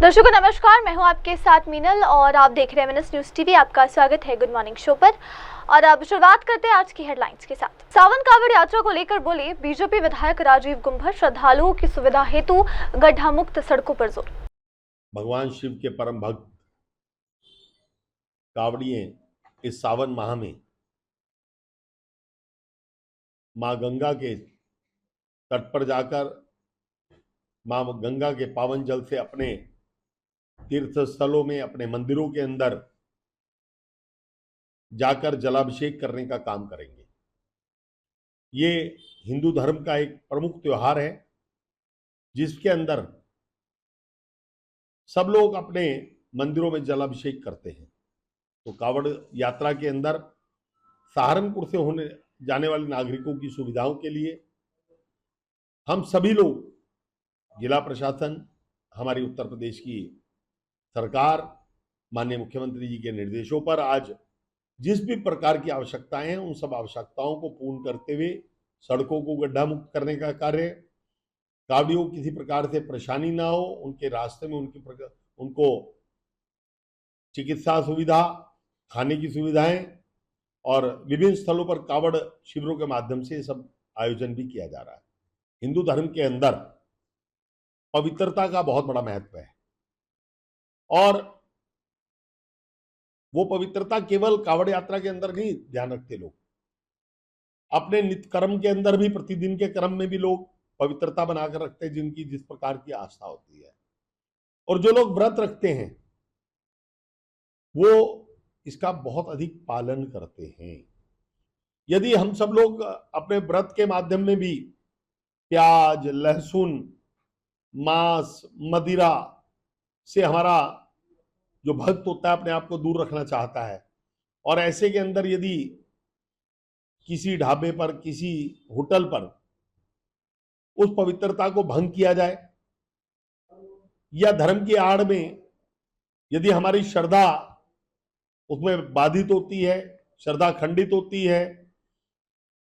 दर्शकों नमस्कार, मैं हूं आपके साथ मीनल और आप देख रहे हैं एमएनएस न्यूज टीवी। आपका स्वागत है गुड मॉर्निंग शो पर। और अब शुरुआत करते हैं आज की हेडलाइंस के साथ। सावन कावड़ यात्रा को लेकर बोले बीजेपी विधायक राजीव गुंभर, श्रद्धालुओं की सुविधा हेतु गड्ढा मुक्त सड़कों पर जोर। भगवान शिव के परम भक्त कावड़िए इस सावन माह में मां गंगा के तट पर जाकर मां गंगा के पावन जल से अपने तीर्थ स्थलों में, अपने मंदिरों के अंदर जाकर जलाभिषेक करने का काम करेंगे। ये हिंदू धर्म का एक प्रमुख त्योहार है जिसके अंदर सब लोग अपने मंदिरों में जलाभिषेक करते हैं। तो कावड़ यात्रा के अंदर सहारनपुर से होने जाने वाले नागरिकों की सुविधाओं के लिए हम सभी लोग, जिला प्रशासन, हमारी उत्तर प्रदेश की सरकार, माननीय मुख्यमंत्री जी के निर्देशों पर आज जिस भी प्रकार की आवश्यकताएं हैं उन सब आवश्यकताओं को पूर्ण करते हुए सड़कों को गड्ढा मुक्त करने का कार्य, कावड़ियों को किसी प्रकार से परेशानी ना हो, उनके रास्ते में उनको चिकित्सा सुविधा, खाने की सुविधाएं और विभिन्न स्थलों पर कावड़ शिविरों के माध्यम से सब आयोजन भी किया जा रहा है। हिंदू धर्म के अंदर पवित्रता का बहुत बड़ा महत्व है और वो पवित्रता केवल कावड़ यात्रा के अंदर नहीं ध्यान रखते लोग, अपने नित्य कर्म के अंदर भी, प्रतिदिन के कर्म में भी लोग पवित्रता बनाकर रखते हैं जिनकी जिस प्रकार की आस्था होती है। और जो लोग व्रत रखते हैं वो इसका बहुत अधिक पालन करते हैं। यदि हम सब लोग अपने व्रत के माध्यम में भी प्याज, लहसुन, मांस, मदिरा से हमारा जो भक्त होता है अपने आप को दूर रखना चाहता है, और ऐसे के अंदर यदि किसी ढाबे पर, किसी होटल पर उस पवित्रता को भंग किया जाए या धर्म की आड़ में यदि हमारी श्रद्धा उसमें बाधित होती है, श्रद्धा खंडित होती है,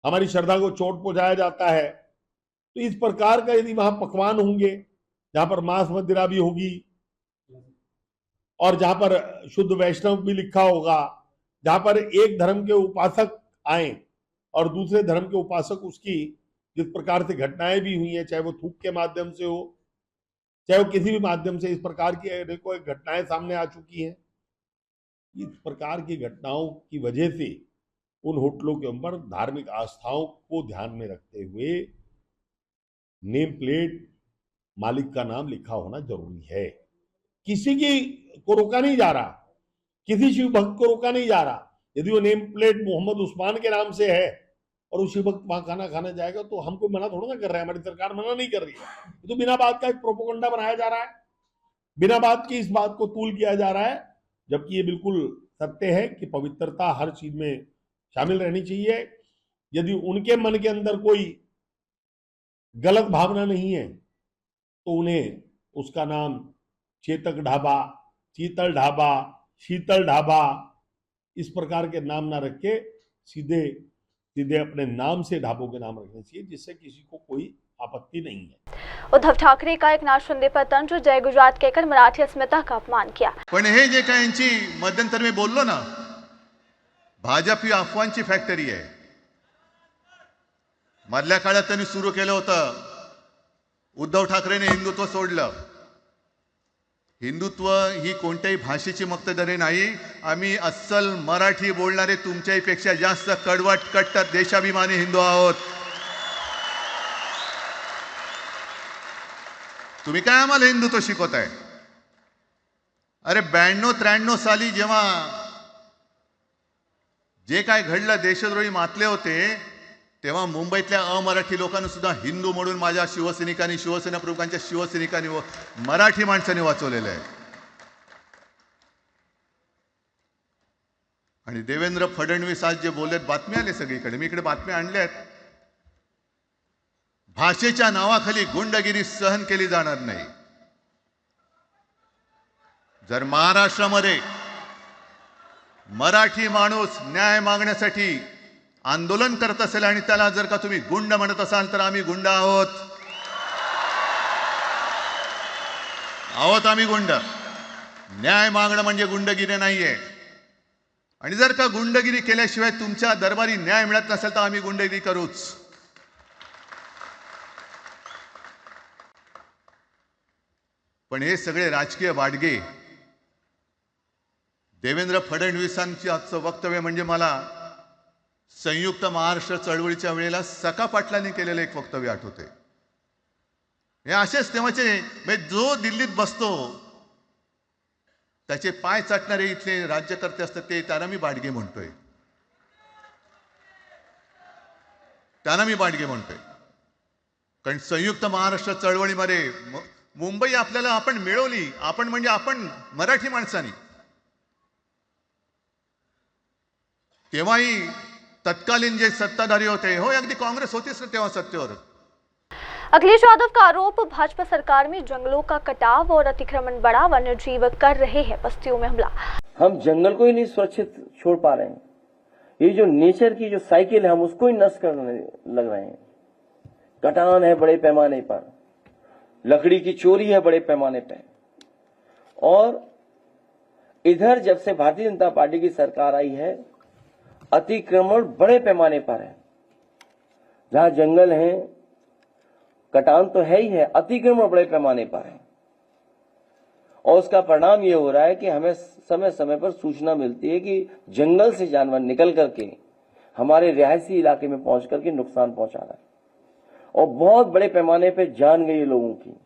हमारी श्रद्धा को चोट पहुंचाया जाता है, तो इस प्रकार का यदि वहां पकवान होंगे जहां पर मांस मदिरा भी होगी और जहां पर शुद्ध वैष्णव भी लिखा होगा, जहां पर एक धर्म के उपासक आए और दूसरे धर्म के उपासक उसकी जिस प्रकार से घटनाएं भी हुई हैं, चाहे वो थूक के माध्यम से हो, चाहे वो किसी भी माध्यम से, इस प्रकार की देखो घटनाएं सामने आ चुकी हैं। इस प्रकार की घटनाओं की वजह से उन होटलों के ऊपर धार्मिक आस्थाओं को ध्यान में रखते हुए नेम प्लेट, मालिक का नाम लिखा होना जरूरी है। किसी की को रोका नहीं जा रहा, किसी शिव भक्त को रोका नहीं जा रहा। यदि वो नेम प्लेट मोहम्मद उस्मान के नाम से है और वो शिव भक्त वहां खाना खाने जाएगा तो हमको मना थोड़ा ना कर रहा है, हमारी सरकार मना नहीं कर रही है। तो बिना बात का एक प्रोपोगंडा बनाया जा रहा है, बिना बात की इस बात को तूल किया जा रहा है, जबकि ये बिल्कुल सत्य है कि पवित्रता हर चीज में शामिल रहनी चाहिए। यदि उनके मन के अंदर कोई गलत भावना नहीं है तो उन्हें उसका नाम चेतक ढाबा, शीतल ढाबा, शीतल ढाबा इस प्रकार के नाम ना रख के सीधे सीधे अपने नाम से ढाबों के नाम रखने चाहिए, जिससे किसी को कोई आपत्ति नहीं है। उद्धव ठाकरे का एक नाथ शिंदे पर तंज, जय गुजरात कहकर मराठी अस्मिता का अपमान किया। पण हे जे काय यांची मध्यंतर मी बोललो ना, भाजप ही अफवांची फॅक्टरी आहे। मधल्या काळात त्यांनी सुरू केलं होतं, उद्धव ठाकरेने हिंदुत्व सोडलं। हिंदुत्व ही कोणत्याही भाषेची मक्तेदारी नाही। आम्ही अस्सल मराठी बोलणारे तुमच्यापेक्षा जास्त कडवट कट्टर देशाभिमानी हिंदू आहोत। तुम्ही काय आम्हाला हिंदुत्व शिकवताय? अरे 92-93 साली जेव्हा जे काय घडलं, देशद्रोही मातले होते, तेव्हा मुंबईतल्या अमराठी लोकांना सुद्धा हिंदू म्हणून माझ्या शिवसैनिकांनी, शिवसेना प्रमुखांच्या शिवसैनिकांनी व मराठी माणसांनी वाचवलेलं आहे। आणि देवेंद्र फडणवीस आज जे बोललेत, बातमी आले सगळीकडे, मी इकडे बातम्या आणल्यात, भाषेच्या नावाखाली गुंडगिरी सहन केली जाणार नाही। जर महाराष्ट्रामध्ये मराठी माणूस न्याय मागण्यासाठी आंदोलन करत असेल आणि त्याला जर का तुम्ही गुंड म्हणत असाल तर आम्ही गुंड आहोत। आहोत आम्ही गुंड. न्याय मागणं म्हणजे गुंडगिरी नाहीये. आणि जर का गुंडगिरी केल्याशिवाय तुमच्या दरबारी न्याय मिळत नसेल तर आम्ही गुंडगिरी करूच. पण हे सगळे राजकीय वाडगे, देवेंद्र फडणवीसांची आजचं वक्तव्य म्हणजे मला संयुक्त महाराष्ट्र चळवळीच्या वेळेला सखा पाटलांनी केलेलं एक वक्तव्य आठवते. हे असेच तेव्हाचे, जो दिल्लीत बसतो त्याचे पाय चाटणारे इथले राज्यकर्ते असतात ते त्यांना मी बाडगे म्हणतोय. कारण संयुक्त महाराष्ट्र चळवळीमध्ये मुंबई आपल्याला आपण मिळवली. आपण म्हणजे आपण मराठी माणसांनी. तेव्हाही तत्कालीन जे सत्ताधारी होते, हो अगदी काँग्रेस होतीच ना तेव्हा सत्तेवर. अखिलेश यादव का आरोप, भाजपा सरकार में जंगलों का कटाव और अतिक्रमण बढ़ा, वन्य जीव कर रहे हैं बस्तियों में हमला. हम जंगल को ही नहीं सुरक्षित छोड़ पा रहे हैं. ये जो नेचर की जो साइकिल है हम उसको ही नष्ट करने लग रहे हैं. कटान है बड़े पैमाने पर, लकड़ी की चोरी है बड़े पैमाने पर. और इधर जब से भारतीय जनता पार्टी की सरकार आई है अतिक्रमण बड़े पैमाने पर है. जहां जंगल है कटान तो है ही है, अतिक्रमण बड़े पैमाने पर है. और उसका परिणाम ये हो रहा है कि हमें समय समय पर सूचना मिलती है कि जंगल से जानवर निकल करके हमारे रिहायशी इलाके में पहुंच करके नुकसान पहुंचा रहा है. और बहुत बड़े पैमाने पे जान गई लोगों की.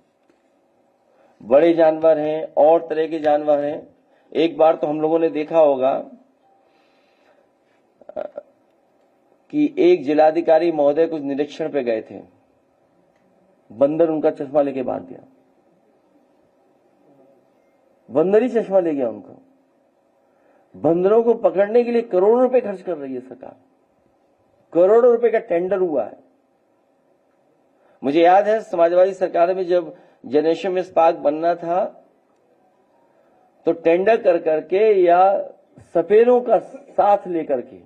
बड़े जानवर हैं और तरह के जानवर हैं. एक बार तो हम लोगों ने देखा होगा कि एक जिलाधिकारी महोदय कुछ निरीक्षण पे गए थे, बंदर उनका चश्मा लेके भाग गया. बंदर ही चश्मा ले गया उनको. बंदरों को पकड़ने के लिए करोड़ों रुपए खर्च कर रही है सरकार. करोड़ों रुपए का टेंडर हुआ है. मुझे याद है समाजवादी सरकार में जब जनरेशन में पार्क बनना था तो टेंडर कर करके या सपेरों का साथ लेकर के,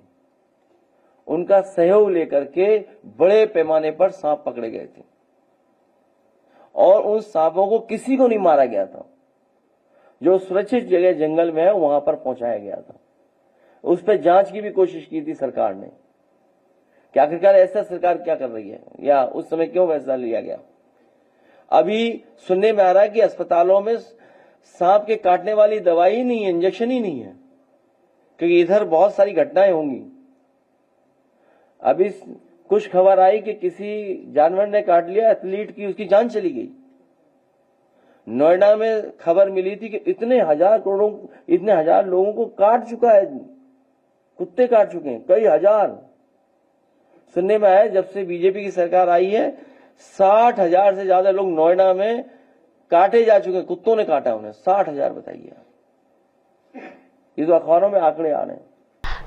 उनका सहयोग लेकर के बड़े पैमाने पर सांप पकड़े गए थे. और उन सांपों को किसी को नहीं मारा गया था. जो सुरक्षित जगह जंगल में है वहां पर पहुंचाया गया था. उस पर जांच की भी कोशिश की थी सरकार ने कि आखिरकार ऐसा सरकार क्या कर रही है या उस समय क्यों फैसला लिया गया. अभी सुनने में आ रहा है कि अस्पतालों में सांप के काटने वाली दवाई ही नहीं है, इंजेक्शन ही नहीं है, क्योंकि इधर बहुत सारी घटनाएं होंगी. अभी कुछ खबर आई कि किसी जानवर ने काट लिया एथलीट की, उसकी जान चली गई. नोएडा में खबर मिली थी कि इतने हजार लोगों को काट चुका है, कुत्ते काट चुके हैं कई हजार. सुनने में आया जब से बीजेपी की सरकार आई है 60,000 से ज्यादा लोग नोएडा में काटे जा चुके हैं. कुत्तों ने काटा उन्हें 60,000. बताइए, ये तो अखबारों में आंकड़े आ रहे हैं.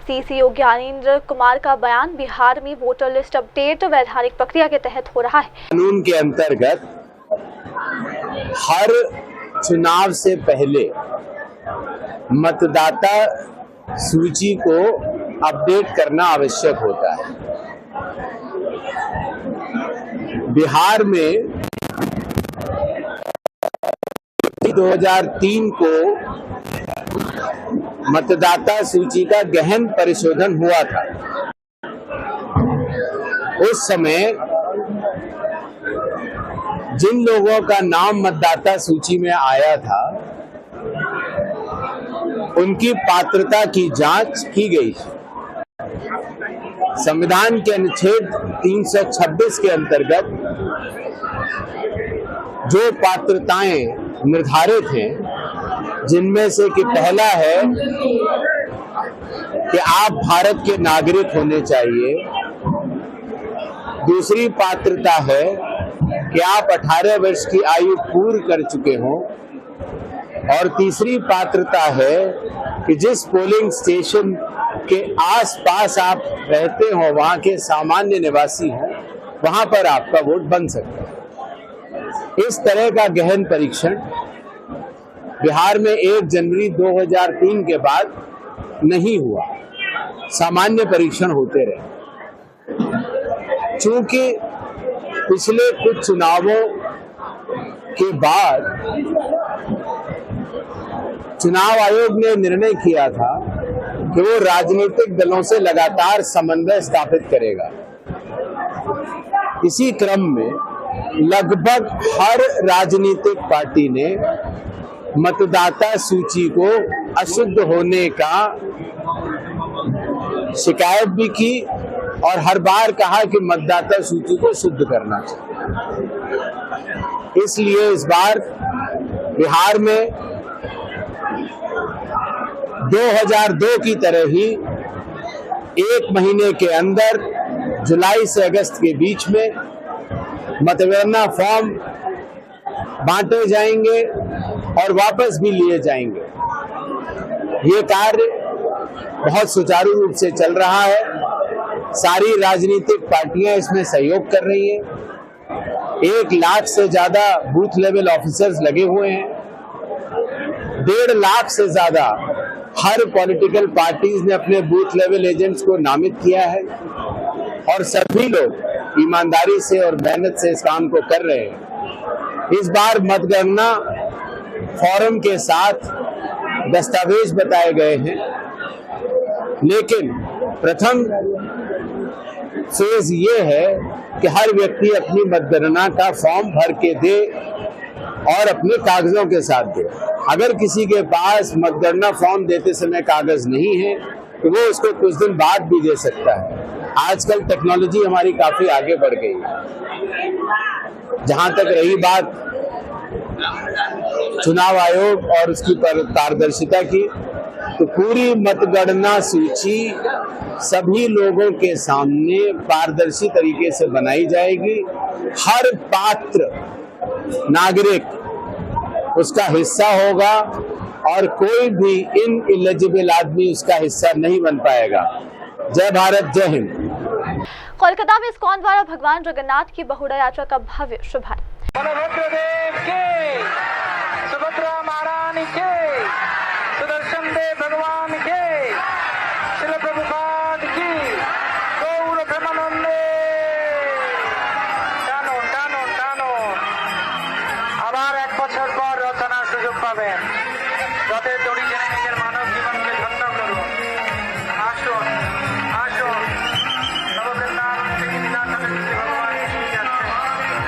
सीसीओ ज्ञानेंद्र कुमार का बयान, बिहार में वोटर लिस्ट अपडेट वैधानिक प्रक्रिया के तहत हो रहा है. कानून के अंतर्गत हर चुनाव से पहले मतदाता सूची को अपडेट करना आवश्यक होता है. बिहार में 2003 को मतदाता सूची का गहन परिशोधन हुआ था. उस समय जिन लोगों का नाम मतदाता सूची में आया था उनकी पात्रता की जांच की गई. संविधान के अनुच्छेद 326 के अंतर्गत जो पात्रताएं निर्धारित हैं, जिनमें से कि पहला है कि आप भारत के नागरिक होने चाहिए. दूसरी पात्रता है कि आप 18 वर्ष की आयु पूर्ण कर चुके हों. और तीसरी पात्रता है कि जिस पोलिंग स्टेशन के आसपास आप रहते हो, वहां के सामान्य निवासी हों, वहां पर आपका वोट बन सकता है. इस तरह का गहन परीक्षण बिहार में 1 जनवरी 2003 के बाद नहीं हुआ. सामान्य परीक्षण होते रहे. चूंकि पिछले कुछ चुनावों के बाद चुनाव आयोग ने निर्णय किया था कि वो राजनीतिक दलों से लगातार समन्वय स्थापित करेगा। इसी क्रम में लगभग हर राजनीतिक पार्टी ने मतदाता सूची को अशुद्ध होने का शिकायत भी की और हर बार कहा कि मतदाता सूची को शुद्ध करना चाहिए। इसलिए इस बार बिहार में 2002 की तरह ही एक महीने के अंदर जुलाई से अगस्त के बीच में मतगणना फॉर्म बांटे जाएंगे और वापस भी लिए जाएंगे। ये कार्य बहुत सुचारू रूप से चल रहा है। सारी राजनीतिक पार्टियां इसमें सहयोग कर रही हैं। 1 लाख से ज्यादा बूथ लेवल ऑफिसर्स लगे हुए हैं। 1.5 लाख से ज्यादा हर पॉलिटिकल पार्टीज ने अपने बूथ लेवल एजेंट्स को नामित किया है और सभी लोग ईमानदारी से और मेहनत से इस काम को कर रहे हैं। इस बार मतगणना फॉर्म के साथ दस्तावेज बताए गए हैं, लेकिन प्रथम फेज ये है कि हर व्यक्ति अपनी मतगणना का फॉर्म भर के दे और अपने कागजों के साथ दे। अगर किसी के पास मतगणना फॉर्म देते समय कागज नहीं है तो वो उसको कुछ दिन बाद भी दे सकता है। आजकल टेक्नोलॉजी हमारी काफी आगे बढ़ गई है। जहां तक रही बात चुनाव आयोग और उसकी पारदर्शिता की, तो पूरी मतगणना सूची सभी लोगों के सामने पारदर्शी तरीके से बनाई जाएगी। हर पात्र नागरिक उसका हिस्सा होगा और कोई भी इनएलिजिबल आदमी उसका हिस्सा नहीं बन पाएगा। जय भारत, जय हिंद। कोलकाता में इस्कॉन द्वारा भगवान जगन्नाथ की बहुड़ा यात्रा का भव्य शुभारंभ। बलभद्र देव के, सुभद्रा महारानी के, सुदर्शन देव भगवान के, शिल प्रभुपाद की, गौर प्रेमानंदे। টানো টানো টানো, আবার 1 বছর পর রচনার সুযোগ পাবেন। রথের দড়ি টেনে নিজের মানব জীবনকে ধন্য করুন। আসুন আসুন, নববৃন্দাবন থেকে লীলাখাতে শ্রী ভগবান এগিয়ে যাচ্ছেন।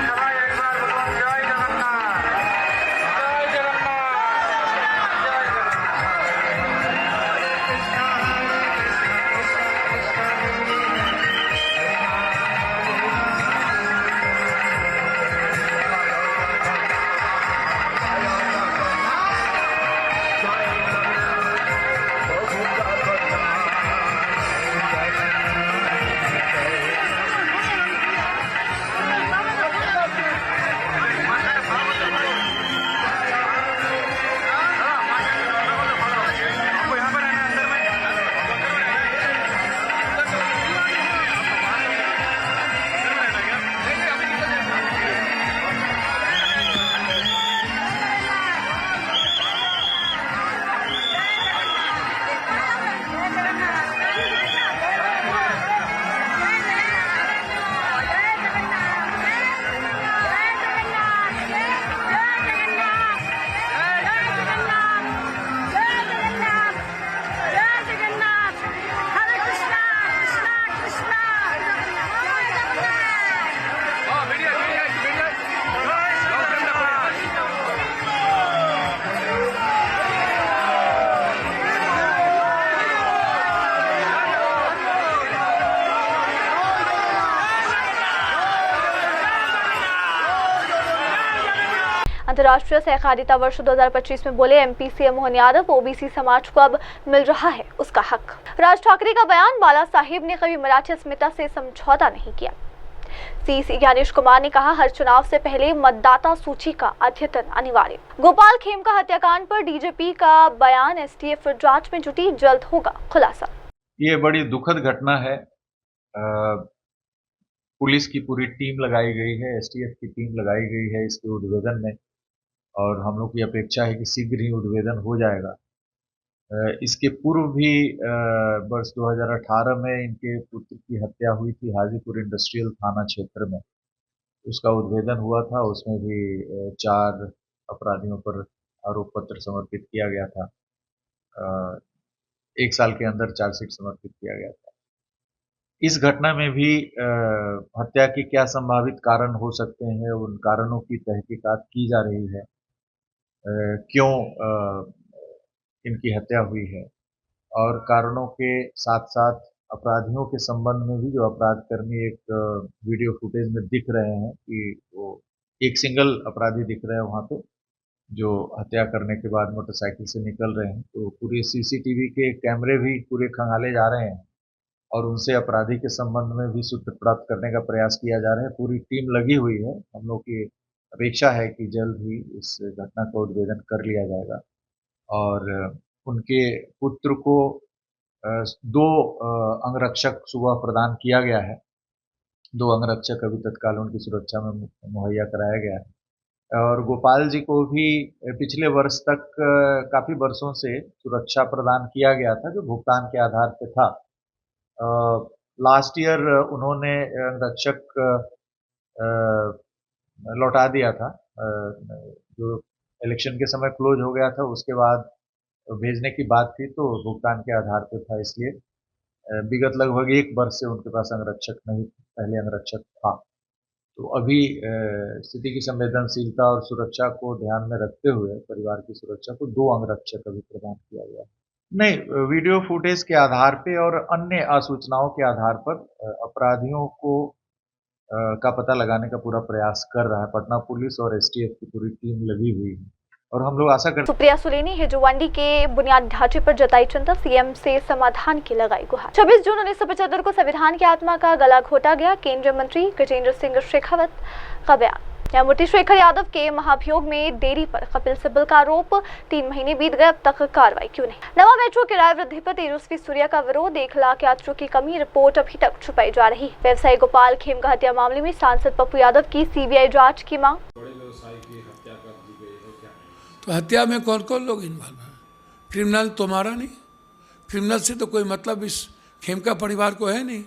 সবাই একবার বলুন, জয় জগন্নাথ, জয় জগন্নাথ, জয় জগন্নাথ। अंतर्राष्ट्रीय सहकारिता वर्ष 2025 में बोले MP CM Mohan Yadav, OBC समाज को अब मिल रहा है उसका हक। राज ठाकरे का बयान, बाला साहिब ने कभी मराठी अस्मिता से समझौता नहीं किया। सीसी ज्ञानेश कुमार ने कहा, हर चुनाव से पहले मतदाता सूची का अद्यतन अनिवार्य। गोपाल खेमका हत्याकांड पर डीजीपी का बयान, एसटीएफ जांच में जुटी, जल्द होगा खुलासा। ये बड़ी दुखद घटना है। पुलिस की पूरी टीम लगाई गई है, एसटीएफ की टीम लगाई गई है इसके उद्भेदन में, और हम लोग की अपेक्षा है कि शीघ्र ही उद्भेदन हो जाएगा। इसके पूर्व भी वर्ष 2018 में इनके पुत्र की हत्या हुई थी हाजीपुर इंडस्ट्रियल थाना क्षेत्र में, उसका उद्भेदन हुआ था। उसमें भी 4 अपराधियों पर आरोप पत्र समर्पित किया गया था। 1 साल के अंदर चार्जशीट समर्पित किया गया था। इस घटना में भी हत्या के क्या संभावित कारण हो सकते हैं, उन कारणों की तहकीकात की जा रही है। क्यों इनकी हत्या हुई है, और कारणों के साथ-साथ अपराधियों के संबंध में भी जो अपराधकर्मी एक वीडियो फुटेज में दिख रहे हैं कि वो एक सिंगल अपराधी दिख रहे हैं वहाँ पे, जो हत्या करने के बाद मोटरसाइकिल से निकल रहे हैं। तो पूरे सीसीटीवी के कैमरे भी पूरे खंगाले जा रहे हैं और उनसे अपराधी के संबंध में भी सूत्र प्राप्त करने का प्रयास किया जा रहा है। पूरी टीम लगी हुई है। हम लोग की अपेक्षा है कि जल्द ही इस घटना का उद्भेदन कर लिया जाएगा और उनके पुत्र को 2 अंगरक्षक सुबह प्रदान किया गया है। 2 अंगरक्षक अभी तत्काल उनकी सुरक्षा में मुहैया कराया गया है और गोपाल जी को भी पिछले वर्ष तक काफ़ी वर्षों से सुरक्षा प्रदान किया गया था, जो भुगतान के आधार पे था। लास्ट ईयर उन्होंने अंगरक्षक लौटा दिया था, जो इलेक्शन के समय क्लोज हो गया था, उसके बाद भेजने की बात थी, तो भुगतान के आधार पे था। इसलिए विगत लगभग 1 वर्ष से उनके पास अंगरक्षक नहीं, पहले अंगरक्षक था। तो अभी स्थिति की संवेदनशीलता और सुरक्षा को ध्यान में रखते हुए परिवार की सुरक्षा को 2 अंगरक्षक अभी प्रदान किया गया। नहीं, वीडियो फुटेज के आधार पे और अन्य आसूचनाओं के आधार पर अपराधियों को का पता लगाने का पूरा प्रयास कर रहा है। पटना पुलिस और एसटीएफ की पूरी टीम लगी हुई है और हम लोग आशा करते हैं। सुप्रिया सुलेनी है जो वनडी के बुनियादी ढांचे पर जताई चिंता, सीएम से समाधान की लगाई गुहार। 26 जून 1975 को संविधान की आत्मा का गला घोटा गया, केंद्रीय मंत्री गजेंद्र सिंह शेखावत का बयान। न्यायमूर्ति शेखर यादव के महाभियोग में देरी पर कपिल सिब्बल का आरोप, 3 महीने बीत गए, अब तक कार्रवाई क्यों नहीं। नवा मेट्रो किराए वृद्धि पर तेजस्वी सूर्या का विरोध, 1 लाख यात्रियों की कमी, रिपोर्ट अभी तक छुपाई जा रही। व्यवसायी गोपाल खेमका हत्या मामले में सांसद पप्पू यादव की सीबीआई जांच की मांग। तो हत्या में कौन कौन लोग इन्वॉल्व हैं? क्रिमिनल तुम्हारा नहीं, क्रिमिनल से तो कोई मतलब इस खेमका परिवार को है नहीं।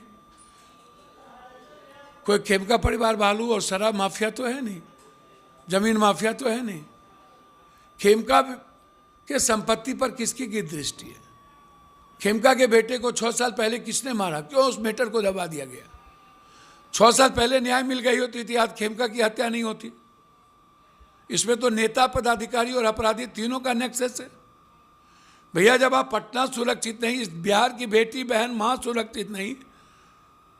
कोई खेमका परिवार बालू और शराब माफिया तो है नहीं, जमीन माफिया तो है नहीं। खेमका के संपत्ति पर किसकी की दृष्टि है? खेमका के बेटे को 6 साल पहले किसने मारा? क्यों उस मैटर को दबा दिया गया? 6 साल पहले न्याय मिल गई होती थी, आज खेमका की हत्या नहीं होती। इसमें तो नेता, पदाधिकारी और अपराधी तीनों का नेक्सस है। भैया, जब आप पटना सुरक्षित नहीं, इस बिहार की बेटी बहन मां सुरक्षित नहीं,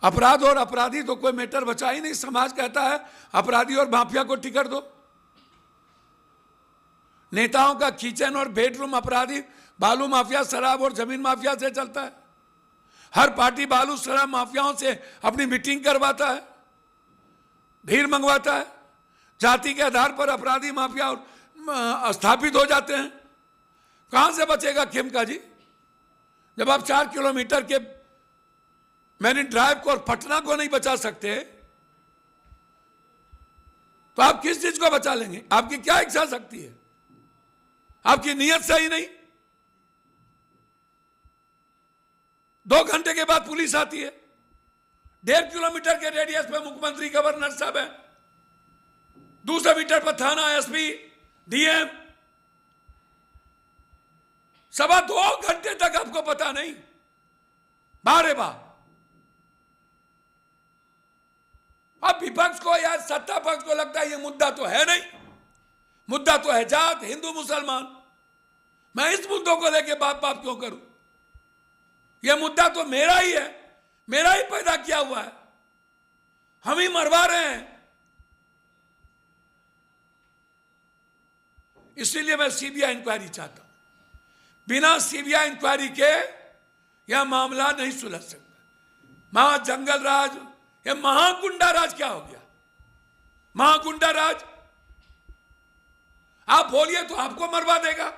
अपराध और अपराधी तो कोई मैटर बचा ही नहीं। समाज कहता है अपराधी और माफिया को टिकट दो। नेताओं का किचन और बेडरूम अपराधी बालू माफिया, शराब और जमीन माफिया से चलता है। हर पार्टी बालू शराब माफियाओं से अपनी मीटिंग करवाता है, भीड़ मंगवाता है। जाति के आधार पर अपराधी माफिया स्थापित हो जाते हैं। कहां से बचेगा खेमका जी? जब आप 4 किलोमीटर के मैरिन ड्राइव को और पटना को नहीं बचा सकते, तो आप किस चीज को बचा लेंगे? आपकी क्या इच्छा शक्ति है? आपकी नीयत सही नहीं। 2 घंटे के बाद पुलिस आती है। 1.5 किलोमीटर के रेडियस पे मुख्यमंत्री, गवर्नर साहब है, 200 मीटर पर थाना, एसपी, डीएम। 2.25 घंटे तक आपको पता नहीं। बारे बार अब विपक्ष को या सत्ता पक्ष को लगता है ये मुद्दा तो है नहीं, मुद्दा तो है जात, हिंदू मुसलमान। मैं इस मुद्दों को लेके बाप क्यों करूं? ये मुद्दा तो मेरा ही है, मेरा ही पैदा किया हुआ है, हम ही मरवा रहे हैं। इसलिए मैं सीबीआई इंक्वायरी चाहता हूं। बिना सीबीआई इंक्वायरी के यह मामला नहीं सुलझ सकता। महा जंगल राज, यह महागुंडा राज क्या हो गया? महागुंडा राज आप बोलिए तो आपको मरवा देगा।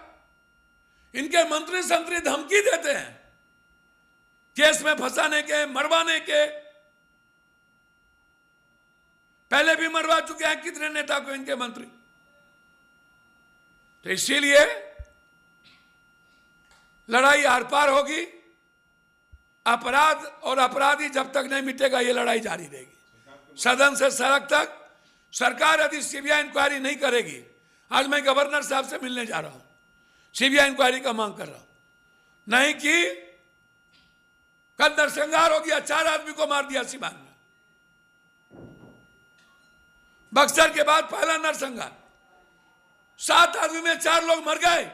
इनके मंत्री संतरी धमकी देते हैं केस में फंसाने के, मरवाने के। पहले भी मरवा चुके हैं कितने नेता को इनके मंत्री। तो इसीलिए लड़ाई आर पार होगी। अपराध और अपराधी जब तक नहीं मिटेगा, ये लड़ाई जारी रहेगी सदन से सड़क तक। सरकार यदि सीबीआई इंक्वायरी नहीं करेगी, आज मैं गवर्नर साहब से मिलने जा रहा हूं, सीबीआई इंक्वायरी का मांग कर रहा हूं। नहीं की, कल नरसंहार हो गया, 4 आदमी को मार दिया सीवान में। बक्सर के बाद पहला नरसंहार, 7 आदमी में 4 लोग मर गए।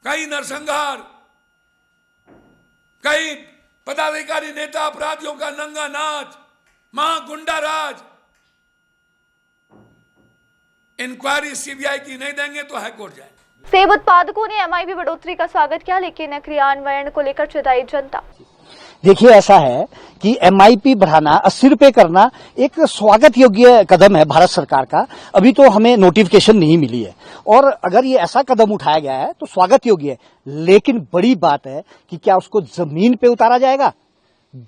कई नरसंहार, कई पदाधिकारी नेता अपराधियों का नंगा नाच, महागुंडा राज। इंक्वायरी सीबीआई की नहीं देंगे तो हाईकोर्ट जाएंगे। सेब उत्पादकों ने एमआईपी बढ़ोतरी का स्वागत किया, लेकिन क्रियान्वयन को लेकर चिंताई जनता। देखिए, ऐसा है कि एमआईपी बढ़ाना, 80 रुपए करना एक स्वागत योग्य कदम है भारत सरकार का। अभी तो हमें नोटिफिकेशन नहीं मिली है, और अगर ये ऐसा कदम उठाया गया है तो स्वागत योग्य है। लेकिन बड़ी बात है कि क्या उसको जमीन पे उतारा जाएगा।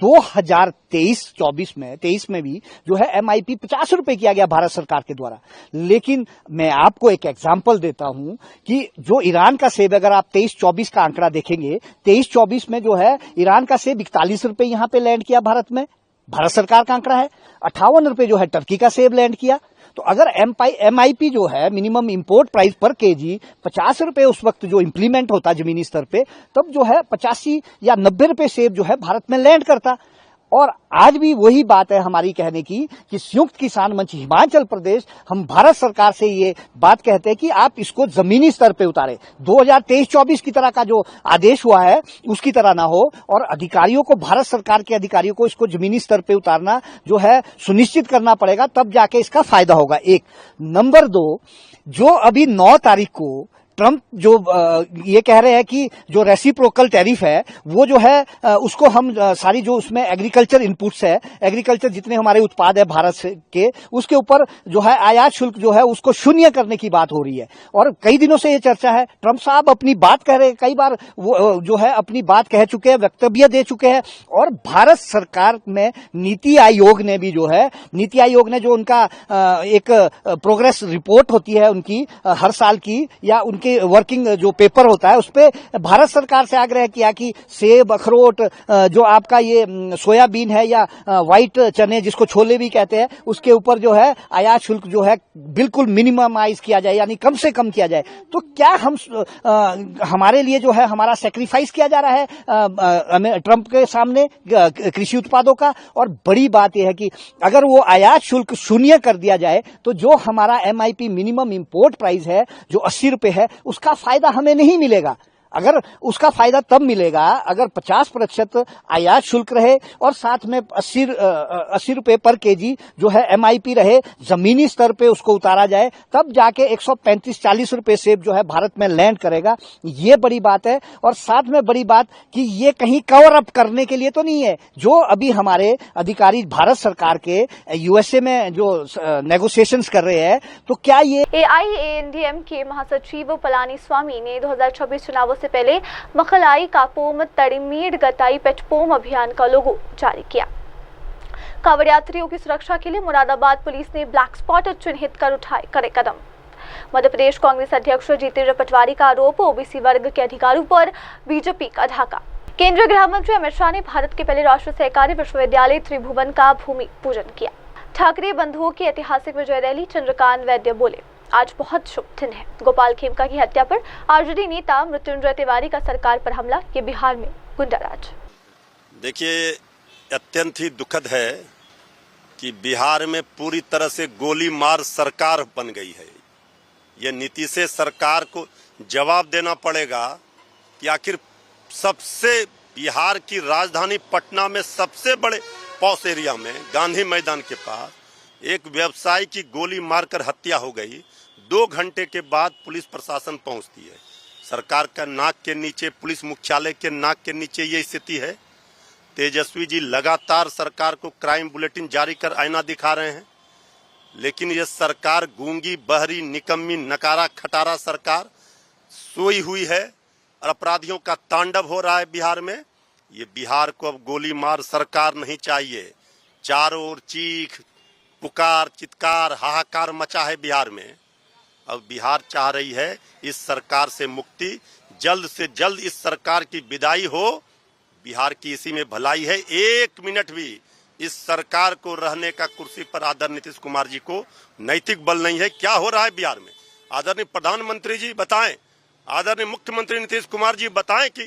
2023 में भी जो है एमआईपी 50 रुपए किया गया भारत सरकार के द्वारा। लेकिन मैं आपको एक एग्जांपल देता हूं कि जो ईरान का सेब, अगर आप 23-24 का आंकड़ा देखेंगे, 23-24 में जो है ईरान का सेब 41 रुपए यहां पे लैंड किया भारत में, भारत सरकार का आंकड़ा है। 58 रुपए जो है टर्की का सेब लैंड किया। तो अगर एमआईपी जो है मिनिमम इंपोर्ट प्राइस पर केजी 50 रुपए उस वक्त जो इंप्लीमेंट होता जमीनी स्तर पे, तब जो है 85 या 90 रुपए सेब जो है भारत में लैंड करता। और आज भी वही बात है हमारी कहने की कि संयुक्त किसान मंच हिमाचल प्रदेश, हम भारत सरकार से ये बात कहते हैं कि आप इसको जमीनी स्तर पे उतारे। 2023-24 की तरह का जो आदेश हुआ है उसकी तरह ना हो, और अधिकारियों को, भारत सरकार के अधिकारियों को इसको जमीनी स्तर पे उतारना जो है सुनिश्चित करना पड़ेगा, तब जाके इसका फायदा होगा। 1 नंबर 2, जो अभी 9 तारीख को ट्रंप जो ये कह रहे हैं कि जो रेसिप्रोकल टैरिफ है वो जो है उसको हम सारी जो उसमें एग्रीकल्चर इनपुट्स है, एग्रीकल्चर जितने हमारे उत्पाद है भारत से के, उसके ऊपर जो है आयात शुल्क जो है उसको शून्य करने की बात हो रही है। और कई दिनों से ये चर्चा है। ट्रंप साहब अपनी बात कह रहे हैं, कई बार वो जो है अपनी बात कह चुके हैं, वक्तव्य दे चुके हैं। और भारत सरकार में नीति आयोग ने भी जो है, नीति आयोग ने जो उनका एक प्रोग्रेस रिपोर्ट होती है उनकी हर साल की, या उनकी वर्किंग जो पेपर होता है, उस पे भारत सरकार से आग्रह किया कि सेब, अखरोट, जो आपका ये सोयाबीन है या व्हाइट चने जिसको छोले भी कहते हैं, उसके ऊपर जो है आयात शुल्क जो है बिल्कुल मिनिममाइज किया जाए, यानी कम से कम किया जाए। तो क्या हम हमारे लिए जो है हमारा सेक्रीफाइस किया जा रहा है ट्रंप के सामने कृषि उत्पादों का। और बड़ी बात यह है कि अगर वो आयात शुल्क शून्य कर दिया जाए तो जो हमारा एमआईपी मिनिमम इंपोर्ट प्राइस है जो 80 रुपए है, उसका फायदा हमें नहीं मिलेगा। अगर उसका फायदा तब मिलेगा अगर 50% आयात शुल्क रहे और साथ में 80 रुपए पर केजी जो है एमआईपी रहे, जमीनी स्तर पे उसको उतारा जाए, तब जाके 135-40 रुपए सेब जो है भारत में लैंड करेगा। ये बड़ी बात है। और साथ में बड़ी बात कि ये कहीं कवर अप करने के लिए तो नहीं है। जो अभी हमारे अधिकारी भारत सरकार के यूएसए में जो नेगोशिएशंस कर रहे हैं, तो क्या ये AIADMK के महासचिव पलानी स्वामी ने 2026 चुनावों से पहले मखलाई कापोम तड़ीमीड़ गताई पेटपोम अभियान का लोगो जारी किया। कांवड़ यात्रियों की सुरक्षा के लिए मुरादाबाद पुलिस ने ब्लैक स्पॉट चिन्हित कर उठाए कड़े कदम। मध्य प्रदेश कांग्रेस अध्यक्ष जितेंद्र पटवारी का आरोप, ओबीसी वर्ग के अधिकारों पर बीजेपी का ढाका। केंद्रीय गृह मंत्री अमित शाह ने भारत के पहले राष्ट्रीय सहकारी विश्वविद्यालय त्रिभुवन का भूमि पूजन किया। ठाकरे बंधुओं की ऐतिहासिक विजय रैली, चंद्रकांत वैद्य बोले, आज बहुत शुभ दिन है। गोपाल खेमका की हत्या पर आरजेडी नेता मृत्युंजय तिवारी का सरकार पर हमला, ये बिहार में गुंडाराज। देखिए, अत्यंत ही दुखद है कि बिहार में पूरी तरह से गोली मार सरकार बन गई है। ये नीतीश सरकार को जवाब देना पड़ेगा कि आखिर सबसे बिहार की राजधानी पटना में सबसे बड़े पॉश एरिया में गांधी मैदान के पास एक व्यवसायी की गोली मारकर हत्या हो गई। 2 घंटे के बाद पुलिस प्रशासन पहुंचती है। सरकार का नाक के नीचे, पुलिस मुख्यालय के नाक के नीचे ये स्थिति है। तेजस्वी जी लगातार सरकार को क्राइम बुलेटिन जारी कर आईना दिखा रहे हैं, लेकिन ये सरकार गूंगी, बहरी, निकम्मी, नकारा खटारा सरकार सोई हुई है और अपराधियों का तांडव हो रहा है बिहार में। ये बिहार को अब गोली मार सरकार नहीं चाहिए। चारों ओर चीख पुकार, चित्कार, हाहाकार मचा है बिहार में। अब बिहार चाह रही है इस सरकार से मुक्ति, जल्द से जल्द इस सरकार की विदाई हो। बिहार की इसी में भलाई है। 1 मिनट भी इस सरकार को रहने का कुर्सी पर आदरणीय नीतीश कुमार जी को नैतिक बल नहीं है। क्या हो रहा है बिहार में? आदरणीय प्रधानमंत्री जी बताएं, आदरणीय मुख्यमंत्री नीतीश कुमार जी बताएं कि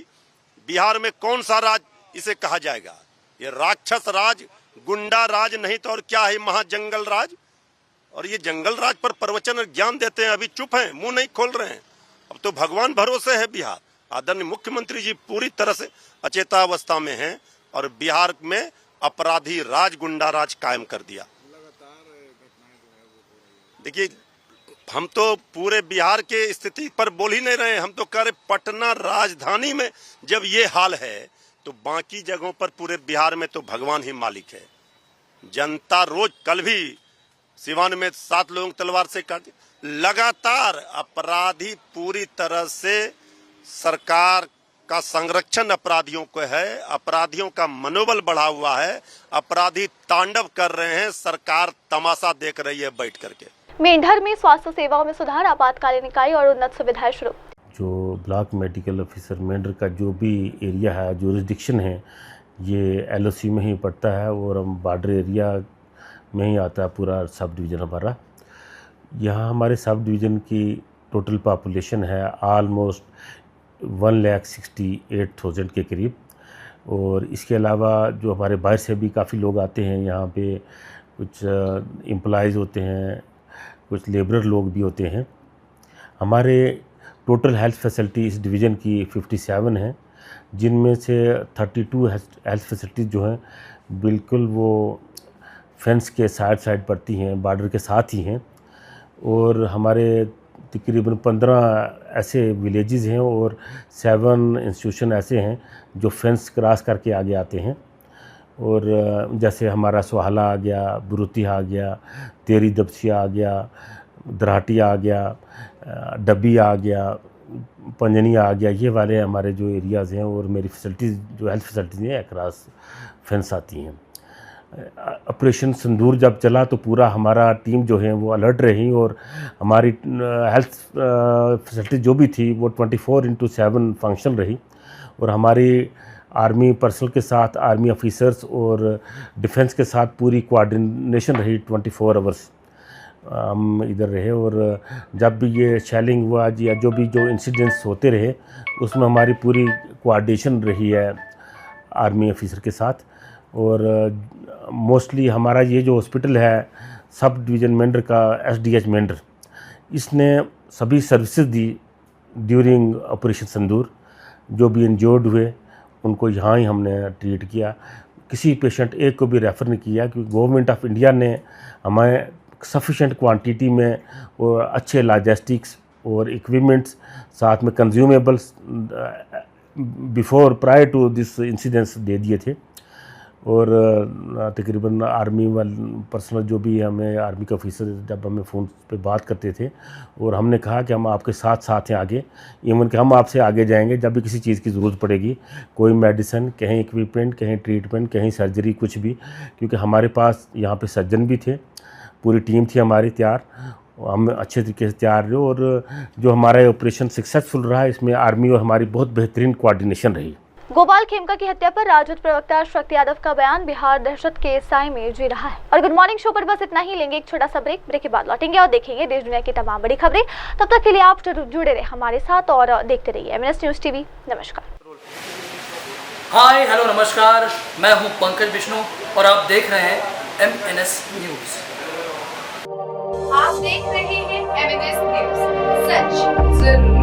बिहार में कौन सा राज इसे कहा जाएगा। ये राक्षस राज, गुंडा राज नहीं तो और क्या है, महाजंगल राज। और ये जंगल राज पर प्रवचन और ज्ञान देते हैं, अभी चुप हैं, मुंह नहीं खोल रहे हैं। अब तो भगवान भरोसे है बिहार। आदरणीय मुख्यमंत्री जी पूरी तरह से अचेतावस्था में हैं और बिहार में अपराधी राज, गुंडा राज कायम कर दिया। देखिए, हम तो पूरे बिहार के स्थिति पर बोल ही नहीं रहे हैं, हम तो कह रहे पटना राजधानी में जब ये हाल है तो बाकी जगहों पर पूरे बिहार में तो भगवान ही मालिक है। जनता रोज, कल भी सिवान में 7 लोगों की तलवार से काट दी। लगातार अपराधी पूरी तरह से सरकार का संरक्षण अपराधियों को है, अपराधियों का मनोबल बढ़ा हुआ है, अपराधी तांडव कर रहे हैं, सरकार तमाशा देख रही है बैठ करके। मेंढर में स्वास्थ्य सेवाओं में सुधार, आपातकालीन इकाई और उन्नत सुविधाएं शुरू। जो ब्लॉक मेडिकल ऑफिसर मेंढर का जो भी एरिया है, जुरिस्डिक्शन है, ये एलओसी में ही पड़ता है और हम बॉर्डर एरिया में ही आता है पूरा सब डिवीज़न हमारा। यहाँ हमारे सब डिवीज़न की टोटल पॉपुलेशन है ऑलमोस्ट 1,68,000 के करीब। और इसके अलावा जो हमारे बाहर से भी काफ़ी लोग आते हैं यहाँ पे, कुछ एम्प्लॉइज़ होते हैं, कुछ लेबरर लोग भी होते हैं। हमारे टोटल हेल्थ फैसिलिटी इस डिवीज़न की 57 हैं, जिनमें से 32 हेल्थ फैसिलिटीज़ जो हैं बिल्कुल वो फेंस के साइड पड़ती हैं, बॉर्डर के साथ ही हैं। और हमारे तकरीबन 15 ऐसे विलेजेस हैं और 7 इंस्टीट्यूशन ऐसे हैं जो फेंस क्रॉस करके आगे आते हैं। और जैसे हमारा सोहला आ गया, बुरुती आ गया, तेरी दबसिया आ गया, दराटी आ गया, डब्बी आ गया, पंजनी आ गया, ये वाले हमारे जो एरियाज़ हैं। और मेरी फैसिलिटीज़ जो हेल्थ फैसिलिटीज़ हैं अक्रॉस फेंस आती हैं। ऑपरेशन सिंदूर जब चला तो पूरा हमारा टीम जो है वो अलर्ट रही और हमारी हेल्थ फैसिलिटी जो भी थी वो 24/7 फंक्शन रही। और हमारी आर्मी पर्सनल के साथ, आर्मी ऑफिसर्स और डिफेंस के साथ पूरी कोऑर्डिनेशन रही 24 आवर्स हम इधर रहे। और जब भी ये शेलिंग हुआ या जो इंसिडेंट्स होते रहे उसमें हमारी पूरी कोऑर्डिनेशन रही है आर्मी ऑफिसर के साथ। और मोस्टली हमारा ये जो हॉस्पिटल है सब डिवीज़न मेंढर का, SDH मेंढर, इसने सभी सर्विसेज दी ड्यूरिंग ऑपरेशन सिंदूर। जो भी इंजर्ड हुए उनको यहाँ ही हमने ट्रीट किया, किसी पेशेंट एक को भी रेफ़र नहीं किया, क्योंकि गवर्नमेंट ऑफ इंडिया ने हमें सफिशेंट क्वांटिटी में और अच्छे लॉजिस्टिक्स और इक्विपमेंट्स, साथ में consumables prior to this incidents दे दिए थे। और तकरीबन आर्मी वाले पर्सनल जो भी हमें आर्मी के ऑफिसर जब हमें फ़ोन पे बात करते थे और हमने कहा कि हम आपके साथ हैं आगे, इवन कि हम आपसे आगे जाएंगे जब भी किसी चीज़ की ज़रूरत पड़ेगी, कोई मेडिसिन, कहीं इक्विपमेंट, कहीं ट्रीटमेंट, कहीं सर्जरी, कुछ भी। क्योंकि हमारे पास यहाँ पे सर्जन भी थे, पूरी टीम थी हमारी तैयार, हम अच्छे तरीके से तैयार रहे। और जो हमारा ऑपरेशन सक्सेसफुल रहा, इसमें आर्मी और हमारी बहुत बेहतरीन कोऑर्डिनेशन रही। गोपाल खेमका की हत्या पर राजद प्रवक्ता शक्ति यादव का बयान, बिहार दहशत के साए में जी रहा है। और गुड मॉर्निंग शो पर बस इतना ही। लेंगे एक छोटा सा ब्रेक के बाद लौटेंगे और देखेंगे देश दुनिया की तमाम बड़ी खबरें। तब तक के लिए आप जुड़े रहे हमारे साथ और देखते रहिए MNS न्यूज़ TV। नमस्कार। हाय हेलो नमस्कार, मैं हूं पंकज विष्णु और आप देख रहे हैं MNS न्यूज़। आप देख रहे हैं MNS न्यूज़, सच जरूर।